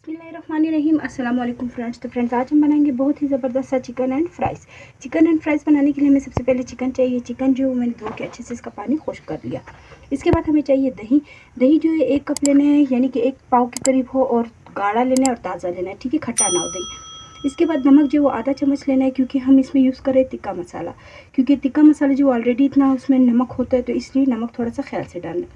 बिस्मिल्लाहिर्रहमानिर्रहीम। अस्सलाम वालेकुम फ्रेंड्स। तो फ्रेंड्स, आज हम बनाएंगे बहुत ही ज़बरदस्त सा chicken and fries. Chicken and fries बनाने के लिए हमें सबसे पहले चिकन चाहिए। चिकन जो मैंने धो के अच्छे से इसका पानी खुश्क कर लिया। इसके बाद हमें चाहिए दही। दही जो है 1 कप लेना है, यानी कि 1 पाव के करीब हो, और गाढ़ा लेना है और ताज़ा लेना है, ठीक है, खट्टा ना हो दही। इसके बाद नमक जो वो आधा चम्मच लेना है, क्योंकि हम इसमें यूज़ करें तिक्का मसाला, क्योंकि तिक्का मसाला जो ऑलरेडी इतना उसमें नमक होता है, तो इसलिए नमक थोड़ा सा ख्याल से डालना।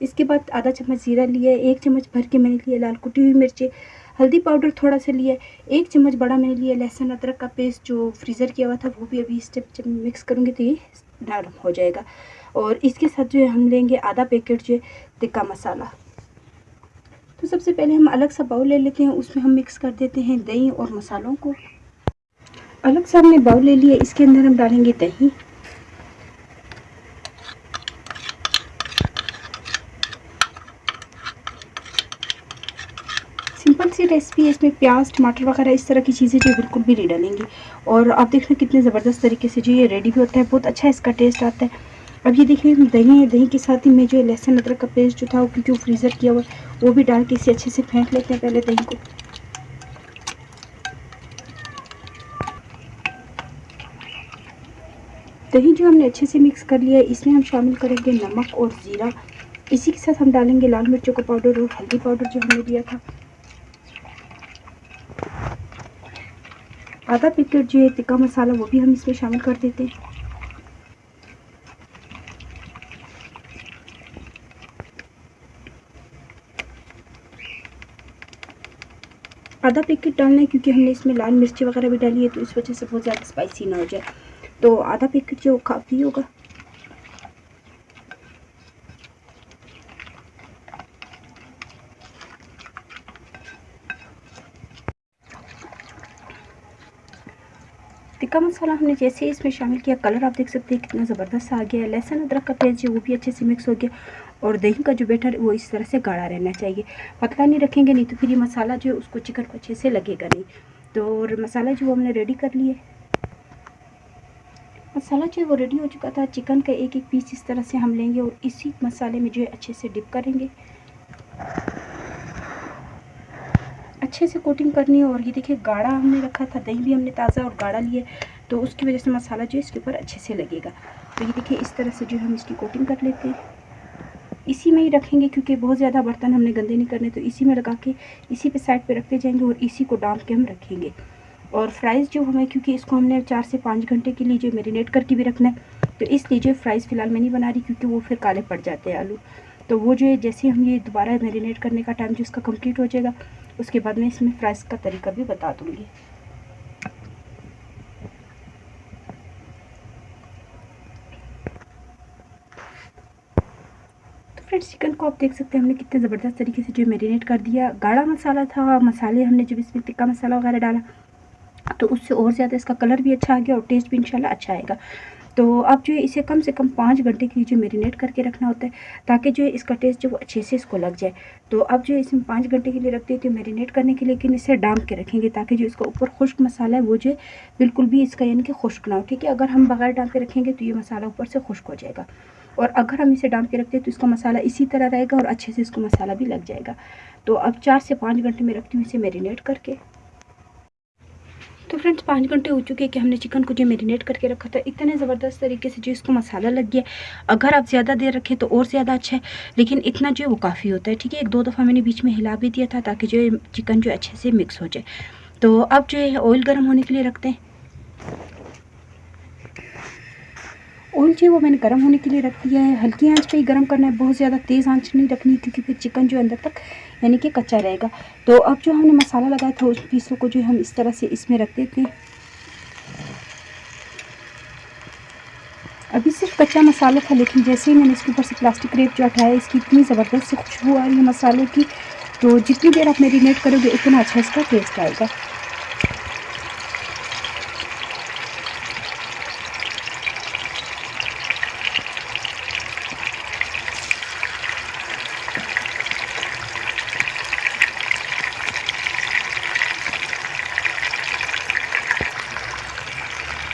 इसके बाद आधा चम्मच ज़ीरा लिया, 1 चम्मच भर के मैंने लिया लाल कुटी हुई मिर्ची, हल्दी पाउडर थोड़ा सा लिया, 1 चम्मच बड़ा मैंने लिया लहसुन अदरक का पेस्ट जो फ्रीज़र किया हुआ था, वो भी अभी इस जब मिक्स करूँगी तो ये नरम हो जाएगा। और इसके साथ जो है हम लेंगे आधा पैकेट जो है तिक्का मसाला। तो सबसे पहले हम अलग सा बाउल ले लेते हैं, उसमें हम मिक्स कर देते हैं दही और मसालों को। अलग से हमने बाउल ले लिया, इसके अंदर हम डालेंगे दही, सिंपल सी रेसिपी है, इसमें प्याज टमाटर वगैरह इस तरह की चीज़ें जो बिल्कुल भी नहीं डालेंगी। और आप देखना कितने ज़बरदस्त तरीके से जो ये रेडी भी होता है, बहुत अच्छा इसका टेस्ट आता है। अब ये देखिए दही है, दही के साथ ही मैं जो है लहसुन अदरक का पेस्ट जो था वो, क्योंकि वो फ्रीज़र किया हुआ वो भी डाल के इसे अच्छे से फेंट लेते हैं पहले दही को। दही जो हमने अच्छे से मिक्स कर लिया है, इसमें हम शामिल करेंगे नमक और ज़ीरा। इसी के साथ हम डालेंगे लाल मिर्चों का पाउडर और हल्दी पाउडर जो हमने लिया था। आधा पैकेट जो है तिक्का मसाला वो भी हम इसमें शामिल कर देते हैं। आधा पैकेट डालना है, क्योंकि हमने इसमें लाल मिर्ची वगैरह भी डाली है, तो इस वजह से बहुत ज़्यादा स्पाइसी ना हो जाए, तो आधा पैकेट जो काफ़ी होगा। तिक्का मसाला हमने जैसे ही इसमें शामिल किया, कलर आप देख सकते हैं कितना ज़बरदस्त आ गया है। लहसुन अदरक का पेस्ट जो वो भी अच्छे से मिक्स हो गया, और दही का जो बैटर वो इस तरह से गाढ़ा रहना चाहिए, पतला नहीं रखेंगे, नहीं तो फिर ये मसाला जो है उसको चिकन को अच्छे से लगेगा नहीं। तो मसाला जो हमने रेडी कर लिए, मसाला जो है वो रेडी हो चुका था। चिकन का एक एक पीस इस तरह से हम लेंगे और इसी मसाले में जो है अच्छे से डिप करेंगे, अच्छे से कोटिंग करनी है। और ये देखिए गाढ़ा हमने रखा था, दही भी हमने ताज़ा और गाढ़ा लिया, तो उसकी वजह से मसाला जो है इसके ऊपर अच्छे से लगेगा। तो ये देखिए इस तरह से जो हम इसकी कोटिंग कर लेते हैं, इसी में ही रखेंगे, क्योंकि बहुत ज़्यादा बर्तन हमने गंदे नहीं करने, तो इसी में लगा के इसी पे साइड पे रखते जाएंगे और इसी को डाल के हम रखेंगे। और फ्राइज़ जो हमें, क्योंकि इसको हमने 4 से 5 घंटे के लिए जो मैरिनेट करके भी रखना है, तो इसलिए जो फ्राइज़ फ़िलहाल मैं नहीं बना रही, क्योंकि वो फिर काले पड़ जाते हैं आलू। तो वो जो है जैसे हम ये दोबारा मैरिनेट करने का टाइम जो इसका कंप्लीट हो जाएगा, उसके बाद मैं इसमें फ्राइज़ का तरीका भी बता दूँगी। तो फ्रेंड्स, चिकन को आप देख सकते हैं हमने कितने ज़बरदस्त तरीके से जो मैरिनेट कर दिया। गाढ़ा मसाला था, मसाले हमने जब इसमें तिक्का मसाला वगैरह डाला, तो उससे और ज़्यादा इसका कलर भी अच्छा आ गया और टेस्ट भी इंशाल्लाह अच्छा आएगा। तो अब जो है इसे कम से कम 5 घंटे के लिए जो मैरिनेट करके रखना होता है, ताकि जो है इसका टेस्ट जो वो अच्छे से इसको लग जाए। तो अब जो है इसमें 5 घंटे के लिए रखते हैं तो मैरिनेट करने के लिए, लेकिन इसे डाम के रखेंगे, ताकि जो इसका ऊपर खुश्क मसाला है वो जो है बिल्कुल भी इसका यानी कि खुश्क ना हो, ठीक है। अगर हम बगैर डाम के रखेंगे तो ये मसाला ऊपर से खुश्क हो जाएगा, और अगर हम इसे डाम के रखते हैं तो इसका मसाला इसी तरह रहेगा और अच्छे से इसको मसाला भी लग जाएगा। तो अब 4 से 5 घंटे में रखती हूँ इसे मैरिनेट करके। तो फ्रेंड्स, 5 घंटे हो चुके हैं कि हमने चिकन को जो मैरिनेट करके रखा था, इतने ज़बरदस्त तरीके से जो इसको मसाला लग गया। अगर आप ज़्यादा देर रखें तो और ज़्यादा अच्छा है, लेकिन इतना जो है वो काफ़ी होता है, ठीक है। 1-2 दफ़ा मैंने बीच में हिला भी दिया था, ताकि जो है चिकन जो अच्छे से मिक्स हो जाए। तो अब जो है ऑयल गर्म होने के लिए रखते हैं। ऑयल जो है वो मैंने गर्म होने के लिए रख दिया है। हल्की आंच पे ही गर्म करना है, बहुत ज़्यादा तेज़ आंच नहीं रखनी, क्योंकि फिर चिकन जो अंदर तक यानी कि कच्चा रहेगा। तो अब जो हमने मसाला लगाया था उस पीसों को जो हम इस तरह से इसमें रख देते हैं। अभी सिर्फ कच्चा मसाला था, लेकिन जैसे ही मैंने इसके ऊपर से प्लास्टिक रेप जो हटाया, इसकी इतनी ज़बरदस्त से खुशबू आ रही है मसाले की। तो जितनी देर आप मैरिनेट करोगे उतना अच्छा इसका टेस्ट आएगा।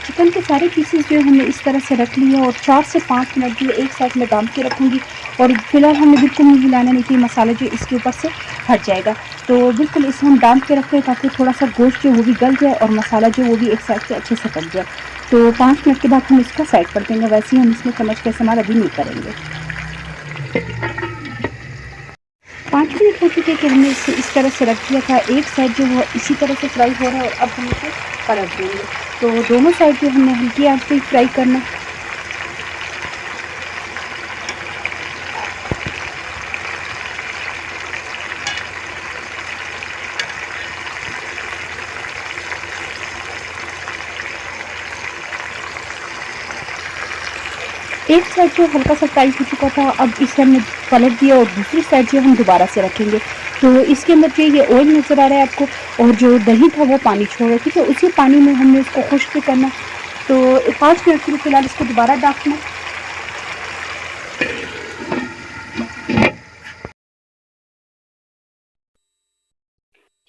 चिकन के सारे पीसेस जो है हमने इस तरह से रख लिए, और 4 से 5 मिनट जो एक साथ में दाम के रखूँगी, और फिलहाल हमें बिल्कुल नहीं हिलाना, नहीं कि मसाला जो इसके ऊपर से हट जाएगा। तो बिल्कुल इसे हम डाल के रखते हैं ताकि थोड़ा सा गोश्त जो वो भी गल जाए और मसाला जो वो भी एक साइड से अच्छे से पक जाए। तो 5 मिनट के बाद हम इसको साइड कर देंगे। वैसे ही हम इसमें चम्मच का इस्तेमाल अभी नहीं करेंगे। 5 मिनट हो चुके कि हमने इसे इस तरह से रख दिया था। एक साइड जो वो इसी तरह से फ्राई हो रहा है और अब हम इसे पलट देंगे। तो दोनों साइड जो हमने हल्की आंच पे फ्राई करना। एक साइड जो हल्का सा फ्राई हो चुका था, अब इसे हमने पलट दिया और दूसरी साइड जो हम दोबारा से रखेंगे। तो इसके अंदर जो ये ऑयल नज़र आ रहा है आपको और जो दही था वो पानी छोड़ रहा है, ठीक है। उसी पानी में हमने इसको खुश्क करना। तो 5 मिनट के लिए फ़िलहाल इसको दोबारा ढकना।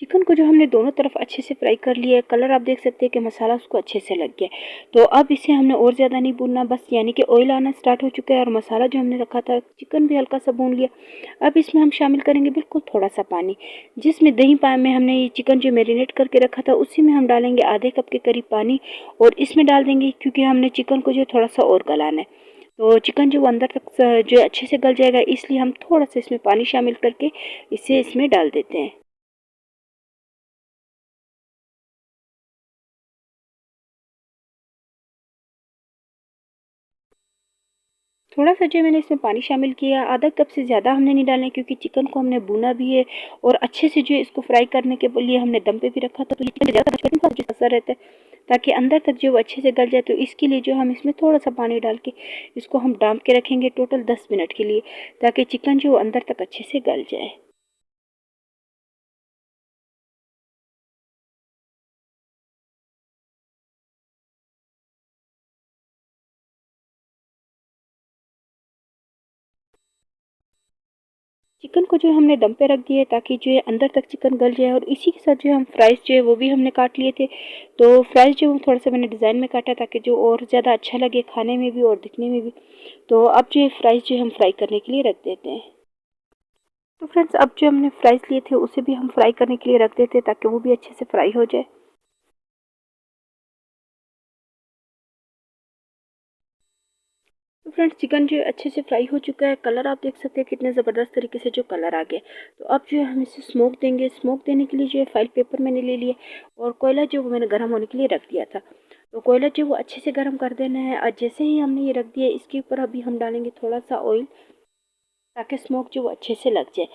चिकन को जो हमने दोनों तरफ अच्छे से फ्राई कर लिया है, कलर आप देख सकते हैं कि मसाला उसको अच्छे से लग गया है। तो अब इसे हमने और ज़्यादा नहीं भूनना, बस यानी कि ऑयल आना स्टार्ट हो चुका है और मसाला जो हमने रखा था, चिकन भी हल्का सा भून लिया। अब इसमें हम शामिल करेंगे बिल्कुल थोड़ा सा पानी, जिसमें दही में हमने ये चिकन जो मैरिनेट करके रखा था उसी में हम डालेंगे आधे कप के करीब पानी और इसमें डाल देंगे क्योंकि हमने चिकन को जो थोड़ा सा और गलाना है। तो चिकन जो अंदर तक जो अच्छे से गल जाएगा, इसलिए हम थोड़ा सा इसमें पानी शामिल करके इसे इसमें डाल देते हैं। थोड़ा सा जो मैंने इसमें पानी शामिल किया, आधा कप से ज़्यादा हमने नहीं डालना है क्योंकि चिकन को हमने भुना भी है और अच्छे से जो इसको फ्राई करने के लिए हमने दम पे भी रखा था। तो ये चिकन ज़्यादा असर रहता है ताकि अंदर तक जो अच्छे से गल जाए। तो इसके लिए जो हम इसमें थोड़ा सा पानी डाल के इसको हम डाम के रखेंगे टोटल 10 मिनट के लिए, ताकि चिकन जो अंदर तक अच्छे से गल जाए। चिकन को जो हमने दम पे रख दिया है ताकि जो है अंदर तक चिकन गल जाए और इसी के साथ जो हम फ्राइज़ जो है वो भी हमने काट लिए थे। तो फ्राइज़ जो थोड़ा सा मैंने डिज़ाइन में काटा ताकि जो और ज़्यादा अच्छा लगे खाने में भी और दिखने में भी। तो अब जो है फ्राइज़ जो हम फ्राई करने के लिए रख देते हैं। तो फ्रेंड्स, अब जो हमने फ्राइज़ लिए थे उसे भी हम फ्राई करने के लिए रख देते हैं ताकि वो भी अच्छे से फ्राई हो जाए। तो फ्रेंड्स, चिकन जो है अच्छे से फ्राई हो चुका है। कलर आप देख सकते हैं कितने ज़बरदस्त तरीके से जो कलर आ गया। तो अब जो है हम इसे स्मोक देंगे। स्मोक देने के लिए जो है फ़ाइल पेपर मैंने ले लिया और कोयला जो वो मैंने गर्म होने के लिए रख दिया था। तो कोयला जो वो अच्छे से गर्म कर देना है और जैसे ही हमने ये रख दिया, इसके ऊपर अभी हम डालेंगे थोड़ा सा ऑयल ताकि स्मोक जो वो अच्छे से लग जाए।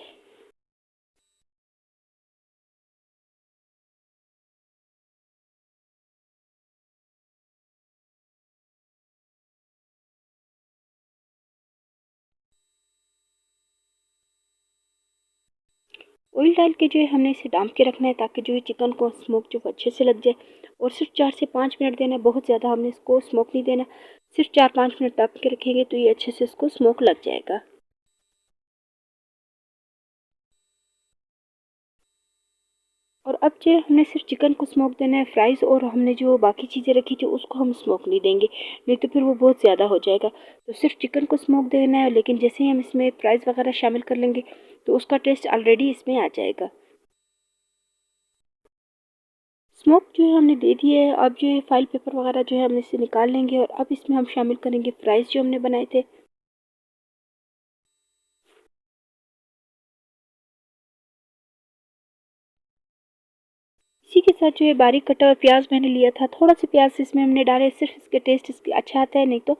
ऑयल डाल के जो है हमने इसे डाम के रखना है ताकि जो है चिकन को स्मोक जो अच्छे से लग जाए और सिर्फ 4 से 5 मिनट देना है। बहुत ज़्यादा हमने इसको स्मोक नहीं देना, सिर्फ 4-5 मिनट ढक के रखेंगे तो ये अच्छे से इसको स्मोक लग जाएगा। और अब जो है हमने सिर्फ चिकन को स्मोक देना है, फ्राइज़ और हमने जो बाकी चीज़ें रखी थी उसको हम स्मोक नहीं देंगे, नहीं तो फिर वो बहुत ज़्यादा हो जाएगा। तो सिर्फ चिकन को स्मोक देना है, लेकिन जैसे ही हम इसमें फ्राइज़ वगैरह शामिल कर लेंगे तो उसका टेस्ट ऑलरेडी इसमें आ जाएगा। स्मोक जो है हमने दे दिया है। अब जो है फ़ाइल पेपर वगैरह जो है हम इसे निकाल लेंगे और अब इसमें हम शामिल करेंगे फ्राइज़ जो हमने बनाए थे। इसी के साथ जो है बारीक कटा हुआ प्याज मैंने लिया था, थोड़ा सा प्याज इसमें हमने डाले, सिर्फ इसके टेस्ट इसके अच्छा आता है, नहीं तो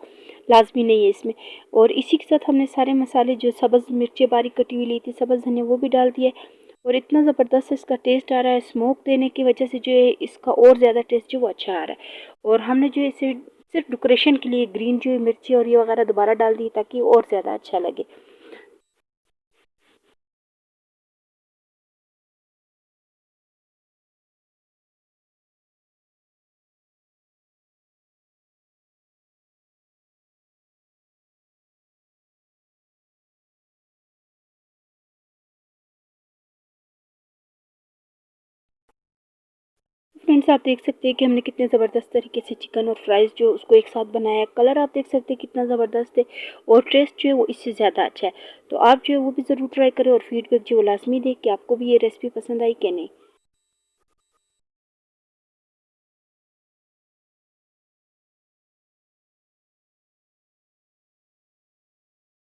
लाजमी नहीं है इसमें। और इसी के साथ हमने सारे मसाले जो सब्ज़ मिर्चें बारीक कटी हुई ली थी, सब्ज़ धनिया वो भी डाल दिया है और इतना ज़बरदस्त इसका टेस्ट आ रहा है। स्मोक देने की वजह से जो है इसका और ज़्यादा टेस्ट जो वो अच्छा आ रहा है। और हमने जो है इसे सिर्फ डेकोरेशन के लिए ग्रीन जो है मिर्ची और ये वगैरह दोबारा डाल दी ताकि और ज़्यादा अच्छा लगे। फ्रेंड्स आप देख सकते हैं कि हमने कितने ज़बरदस्त तरीके से चिकन और फ्राइज़ जो उसको एक साथ बनाया है। कलर आप देख सकते हैं कितना ज़बरदस्त है और टेस्ट जो है वो इससे ज़्यादा अच्छा है। तो आप जो है वो भी ज़रूर ट्राई करें और फीडबैक जो है वो लाज़मी दें कि आपको भी ये रेसिपी पसंद आई कि नहीं।